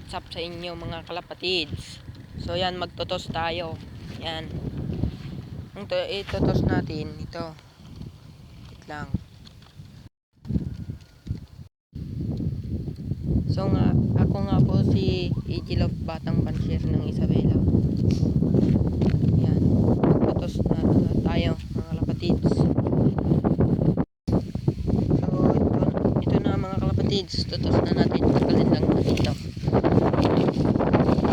What's up sa inyo mga kalapatids? So yan, magtotos tayo. Yan. Itotos natin ito. Wait lang. So nga, ako nga po si Ejilov Batang Pansyer ng Isabela. Yan. Magtotos na tayo mga kalapatids. So ito na mga kalapatids. Totos na natin. Tagalin lang natin ito.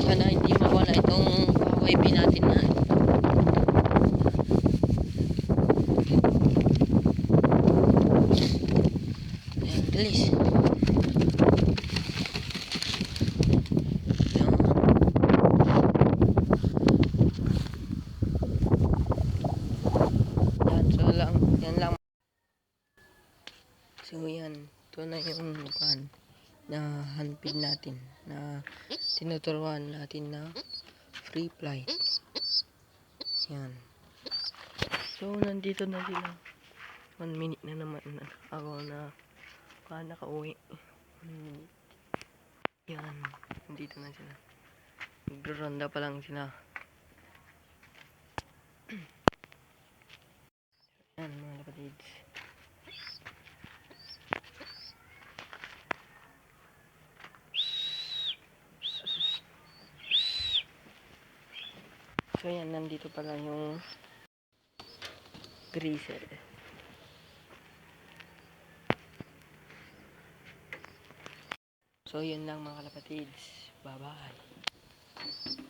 Sana hindi mawala itong wifi natin na. Ayan, bilis. Yan lang. So yan, ito na yung bukan na handpid natin na tinuturuan natin na free flight. Yan. So nandito na sila. 1 minute na naman ako na nakauwi. 1 minute. Yan, nandito na sila. Nagro-ronda pa lang sila. Yan mga kapatids. So yan, nandito pala yung greaser. So yun lang mga kalapatids. Bye bye.